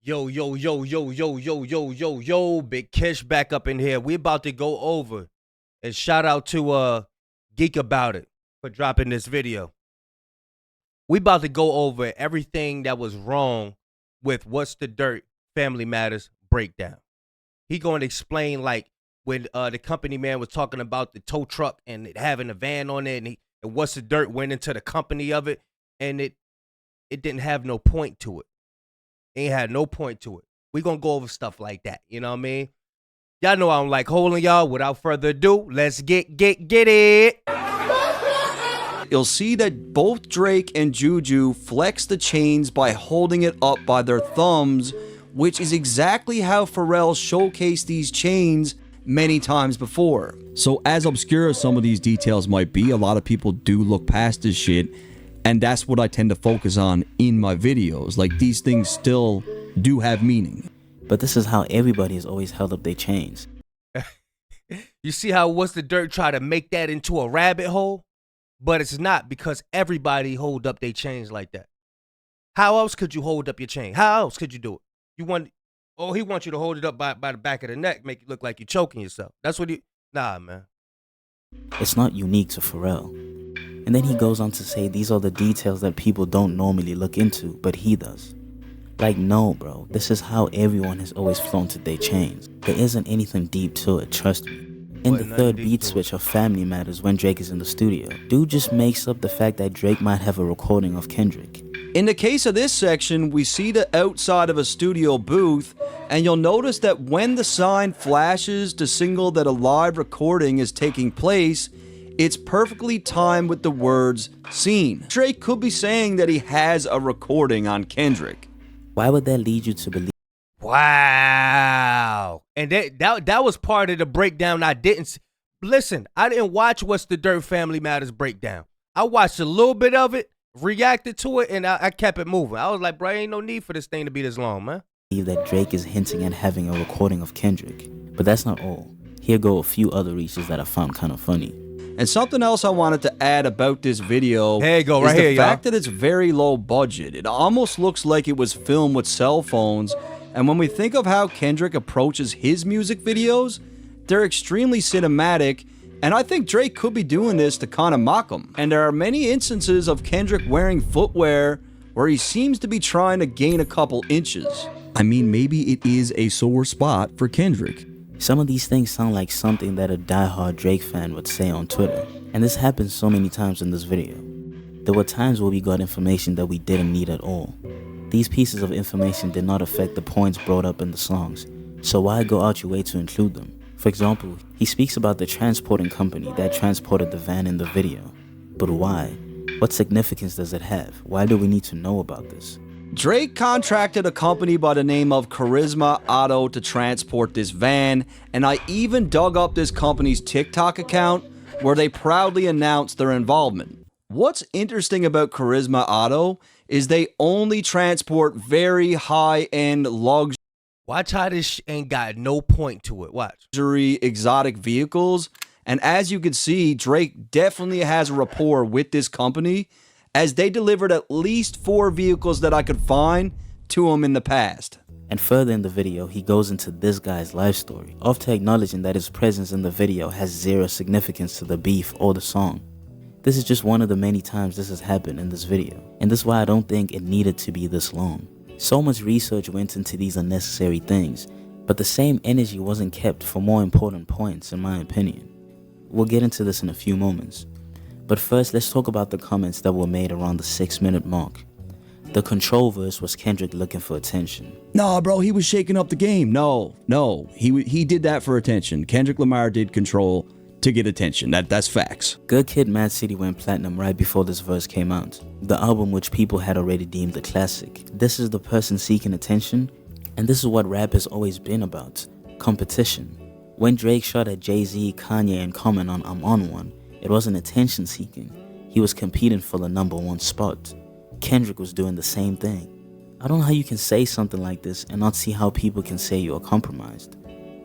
Yo, Big Kish back up in here. We about to go over and shout out to Geek About It for dropping this video. We about to go over everything that was wrong with What's the Dirt Family Matters breakdown. He going to explain like when the company man was talking about the tow truck and it having a van on it, and What's the Dirt went into the company of it, and it didn't have no point to it. Ain't had no point to it. We gonna go over stuff like that. You know what I mean? Y'all know I don't like holding y'all. Without further ado, let's get it. You'll see that both Drake and Juju flex the chains by holding it up by their thumbs, which is exactly how Pharrell showcased these chains many times before. So as obscure as some of these details might be, a lot of people do look past this shit, and that's what I tend to focus on in my videos. Like, these things still do have meaning. But this is how everybody has always held up their chains. You see how What's the Dirt try to make that into a rabbit hole? But it's not, because everybody hold up their chains like that. How else could you hold up your chain? How else could you do it? He wants you to hold it up by the back of the neck, make it look like you're choking yourself. That's what nah, man. It's not unique to Pharrell. And then he goes on to say these are the details that people don't normally look into, but he does. Like, no, bro, this is how everyone has always flaunted their chains. There isn't anything deep to it, trust me. In the third beat switch of Family Matters when Drake is in the studio, dude just makes up the fact that Drake might have a recording of Kendrick. In the case of this section, we see the outside of a studio booth, and you'll notice that when the sign flashes to signal that a live recording is taking place, it's perfectly timed with the words "scene." Drake could be saying that he has a recording on Kendrick. Why would that lead you to believe? Wow. And that was part of the breakdown. I didn't watch What's the Dirt Family Matters breakdown. I watched a little bit of it, reacted to it, and I kept it moving. I was like, bro, ain't no need for this thing to be this long, man. That Drake is hinting at having a recording of Kendrick. But that's not all. Here go a few other reaches that I found kind of funny. And something else I wanted to add about this video is the fact that it's very low budget. It almost looks like it was filmed with cell phones. And when we think of how Kendrick approaches his music videos, they're extremely cinematic, and I think Drake could be doing this to kind of mock him. And there are many instances of Kendrick wearing footwear where he seems to be trying to gain a couple inches. I mean, maybe it is a sore spot for Kendrick. Some of these things sound like something that a diehard Drake fan would say on Twitter, and this happens so many times in this video. There were times where we got information that we didn't need at all. These pieces of information did not affect the points brought up in the songs, so why go out your way to include them? For example, he speaks about the transporting company that transported the van in the video. But why? What significance does it have? Why do we need to know about this? Drake contracted a company by the name of Charisma Auto to transport this van, and I even dug up this company's TikTok account where they proudly announced their involvement. What's interesting about Charisma Auto is they only transport very high-end luxury. Watch how this ain't got no point to it. Watch. Exotic vehicles. And as you can see, Drake definitely has a rapport with this company, as they delivered at least 4 vehicles that I could find to him in the past. And further in the video, he goes into this guy's life story, after acknowledging that his presence in the video has zero significance to the beef or the song. This is just one of the many times this has happened in this video, and this is why I don't think it needed to be this long. So much research went into these unnecessary things, but the same energy wasn't kept for more important points, in my opinion. We'll get into this in a few moments. But first, let's talk about the comments that were made around the 6-minute mark. The control verse was Kendrick looking for attention. Nah, bro, he was shaking up the game. No, he did that for attention. Kendrick Lamar did Control to get attention. That's facts. Good Kid, Mad City went platinum right before this verse came out. The album which people had already deemed a classic. This is the person seeking attention, and this is what rap has always been about. Competition. When Drake shot at Jay-Z, Kanye, and Common on I'm On One, it wasn't attention seeking. He was competing for the #1 spot. Kendrick was doing the same thing. I don't know how you can say something like this and not see how people can say you are compromised.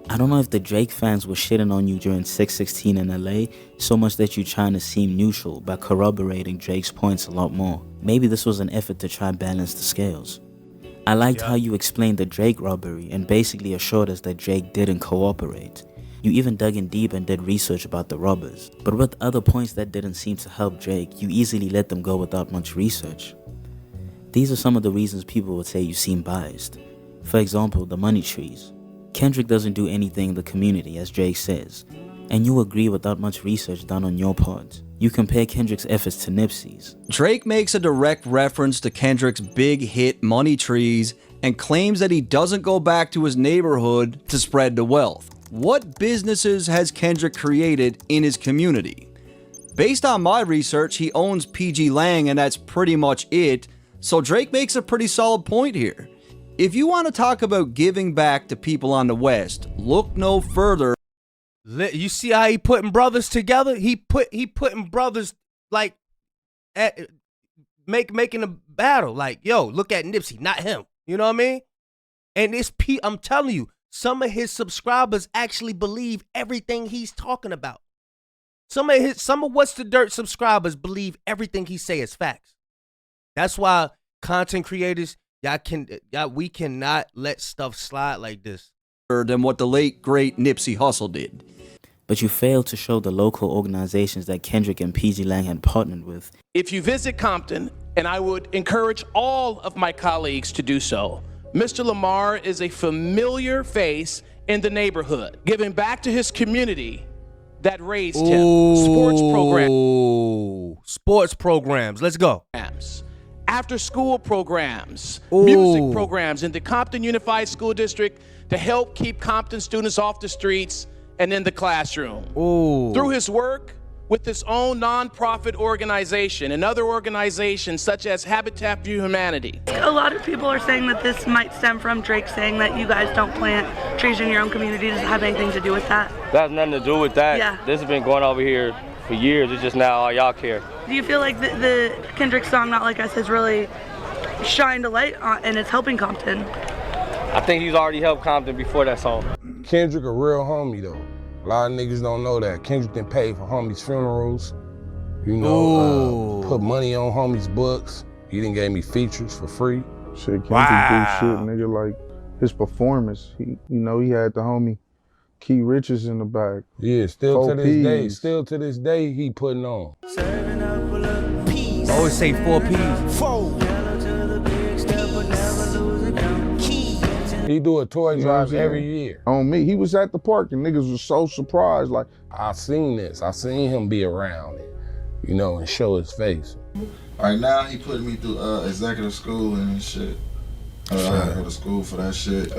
I don't know if the Drake fans were shitting on you during 616 in LA so much that you're trying to seem neutral by corroborating Drake's points a lot more. Maybe this was an effort to try and balance the scales. I liked how you explained the Drake robbery and basically assured us that Drake didn't cooperate. You even dug in deep and did research about the robbers. But with other points that didn't seem to help Drake, you easily let them go without much research. These are some of the reasons people would say you seem biased. For example, the money trees. Kendrick doesn't do anything in the community, as Drake says, and you agree without much research done on your part. You compare Kendrick's efforts to Nipsey's. Drake makes a direct reference to Kendrick's big hit Money Trees and claims that he doesn't go back to his neighborhood to spread the wealth. What businesses has Kendrick created in his community? Based on my research, he owns PG Lang and that's pretty much it, so Drake makes a pretty solid point here. If you want to talk about giving back to people on the West, look no further. You see how he putting brothers together? He putting brothers like making a battle. Like, yo, look at Nipsey, not him. You know what I mean? And I'm telling you, some of his subscribers actually believe everything he's talking about. Some of What's the Dirt subscribers believe everything he say is facts. That's why content creators, we cannot let stuff slide like this. Than what the late great Nipsey Hussle did. But you failed to show the local organizations that Kendrick and PG Lang had partnered with. If you visit Compton, and I would encourage all of my colleagues to do so, Mr. Lamar is a familiar face in the neighborhood, giving back to his community that raised him. Sports programs. Let's go. After school programs, music programs in the Compton Unified School District to help keep Compton students off the streets and in the classroom. Through his work with his own nonprofit organization and other organizations such as Habitat for Humanity. A lot of people are saying that this might stem from Drake saying that you guys don't plant trees in your own community. Does it have anything to do with that? That has nothing to do with that. Yeah. This has been going over here for years. It's just now all y'all care. Do you feel like the Kendrick song Not Like Us has really shined a light on and it's helping Compton? I think he's already helped Compton before that song. Kendrick a real homie though. A lot of niggas don't know that. Kendrick done paid for homies' funerals. You know, put money on homies' books. He done gave me features for free. Shit, Kendrick do shit, nigga, like his performance. He had the homie Key Richards in the back. Yeah, still to this day, he putting on. Always say 4 P's. He do a toy drive every year. On me, he was at the park and niggas was so surprised. Like, I seen this. I seen him be around it, and show his face. Right now, he put me through executive school and shit. I gotta go to school for that shit.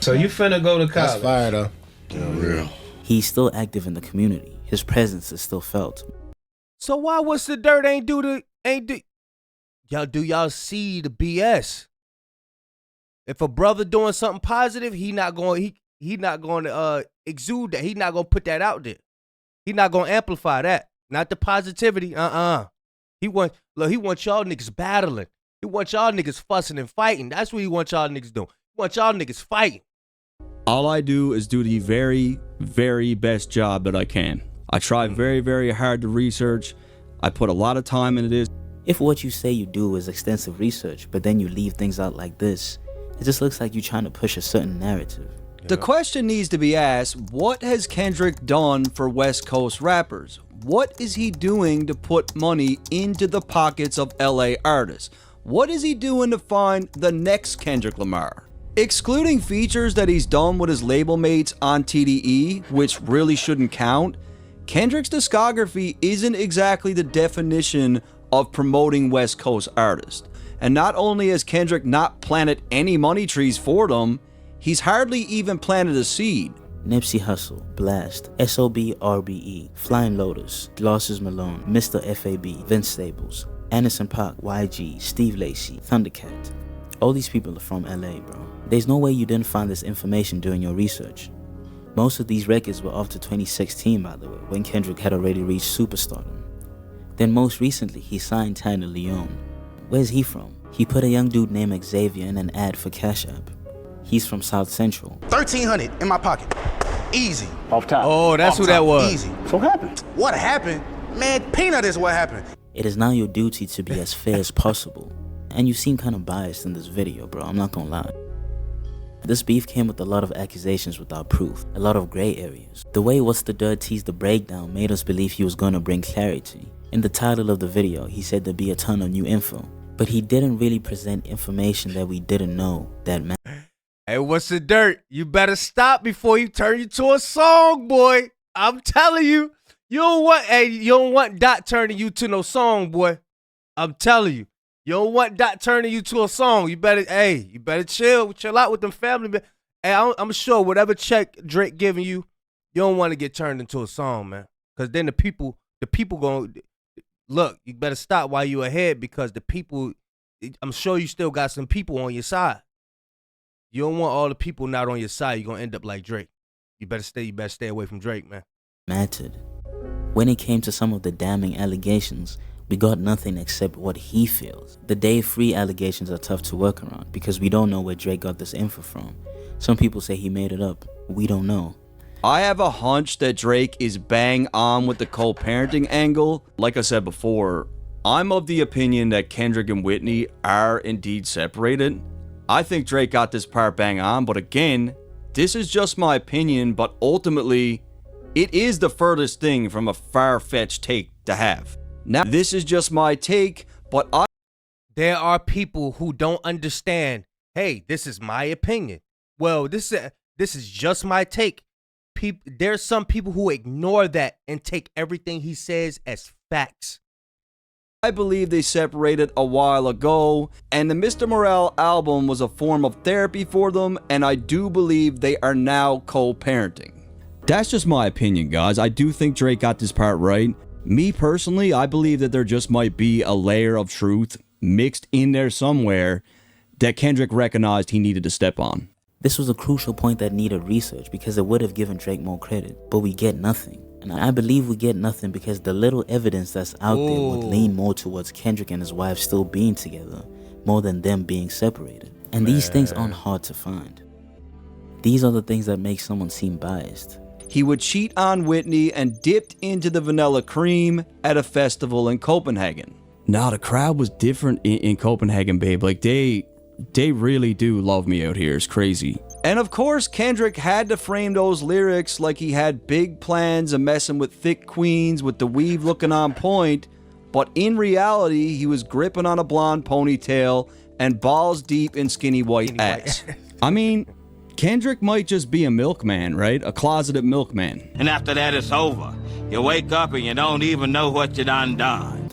So you finna go to college? That's fire though. Yeah, real. He's still active in the community. His presence is still felt. So why What's the Dirt ain't do? Y'all see the BS? If a brother doing something positive, he not going to exude that. He not going to put that out there. He not going to amplify that. Not the positivity. He want y'all niggas battling. He want y'all niggas fussing and fighting. That's what he want y'all niggas doing. He want y'all niggas fighting. All I do is do the very, very best job that I can. I try very, very hard to research. I put a lot of time into this. If what you say you do is extensive research, but then you leave things out like this, it just looks like you're trying to push a certain narrative. The question needs to be asked, what has Kendrick done for West Coast rappers? What is he doing to put money into the pockets of LA artists? What is he doing to find the next Kendrick Lamar? Excluding features that he's done with his label mates on TDE, which really shouldn't count, Kendrick's discography isn't exactly the definition of promoting West Coast artists. And not only has Kendrick not planted any money trees for them, he's hardly even planted a seed. Nipsey Hussle, Blast, SOB RBE, Flying Lotus, Glosses Malone, Mr. FAB, Vince Staples, Anderson .Paak, YG, Steve Lacy, Thundercat. All these people are from LA, bro. There's no way you didn't find this information during your research. Most of these records were after 2016, by the way, when Kendrick had already reached superstardom. Then most recently, he signed Tyler Leone. Where's he from? He put a young dude named Xavier in an ad for Cash App. He's from South Central. 1,300 in my pocket. Easy. Off top. Oh, that's who that was. Easy. So what happened? What happened? Man, peanut is what happened. It is now your duty to be as fair as possible And you seem kind of biased in this video, bro, I'm not gonna lie. This beef came with a lot of accusations without proof, a lot of gray areas. The way What's the Dirt teased the breakdown made us believe he was gonna bring clarity. In the title of the video, he said there'd be a ton of new info, but he didn't really present information that we didn't know that mattered. Hey, What's the Dirt? You better stop before you turn you to a song, boy. I'm telling you, you don't want Dot turning you to no song, boy. I'm telling you. You don't want Dot turning you to a song. You better chill out with them family. Man. Hey, I'm sure whatever check Drake giving you, you don't want to get turned into a song, man. Because then the people going, look, you better stop while you ahead because the people, I'm sure you still got some people on your side. You don't want all the people not on your side. You're going to end up like Drake. You better stay away from Drake, man. Mattered. When it came to some of the damning allegations, we got nothing except what he feels. The Dave Free allegations are tough to work around because we don't know where Drake got this info from. Some people say he made it up. We don't know. I have a hunch that Drake is bang on with the co-parenting angle. Like I said before, I'm of the opinion that Kendrick and Whitney are indeed separated. I think Drake got this part bang on, but again, this is just my opinion, but ultimately, it is the furthest thing from a far-fetched take to have. Now, this is just my take, but there are people who don't understand, hey, this is my opinion. Well, this is just my take. There's some people who ignore that and take everything he says as facts. I believe they separated a while ago, and the Mr. Morale album was a form of therapy for them, and I do believe they are now co-parenting. That's just my opinion, guys. I do think Drake got this part right. Me personally, I believe that there just might be a layer of truth mixed in there somewhere that Kendrick recognized he needed to step on. This was a crucial point that needed research because it would have given Drake more credit, but we get nothing. And I believe we get nothing because the little evidence that's out there would lean more towards Kendrick and his wife still being together more than them being separated. And these things aren't hard to find. These are the things that make someone seem biased. He would cheat on Whitney and dipped into the vanilla cream at a festival in Copenhagen. Now, the crowd was different in Copenhagen, babe. Like, they really do love me out here. It's crazy. And of course, Kendrick had to frame those lyrics like he had big plans of messing with thick queens with the weave looking on point. But in reality, he was gripping on a blonde ponytail and balls deep in skinny white ass. I mean, Kendrick might just be a milkman, right? A closeted milkman. And after that, it's over. You wake up and you don't even know what you done.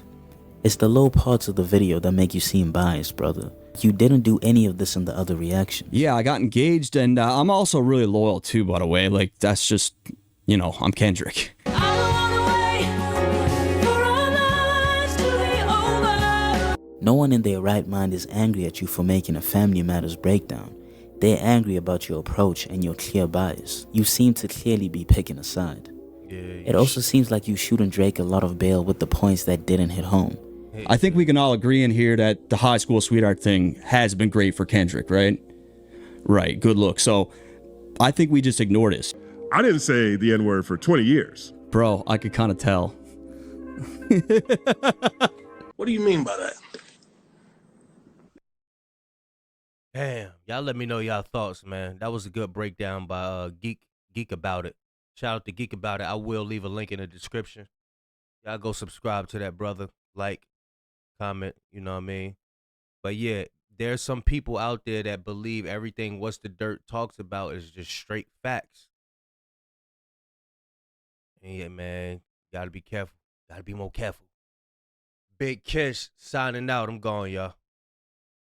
It's the low parts of the video that make you seem biased, brother. You didn't do any of this in the other reaction. Yeah, I got engaged, and I'm also really loyal too, by the way. Like, that's just, you know, I'm Kendrick. No one in their right mind is angry at you for making a Family Matters breakdown. They're angry about your approach and your clear bias. You seem to clearly be picking a side. It also seems like you shooting Drake a lot of bail with the points that didn't hit home. I think we can all agree in here that the high school sweetheart thing has been great for Kendrick, right? Right, good look. So, I think we just ignore this. I didn't say the N-word for 20 years. Bro, I could kind of tell. What do you mean by that? Damn, y'all let me know y'all thoughts, man. That was a good breakdown by Geek About It. Shout out to Geek About It. I will leave a link in the description. Y'all go subscribe to that brother. Like, comment, you know what I mean? But yeah, there's some people out there that believe everything What's the Dirt talks about is just straight facts. And yeah, man, gotta be careful. Gotta be more careful. Big Kish signing out. I'm gone, y'all.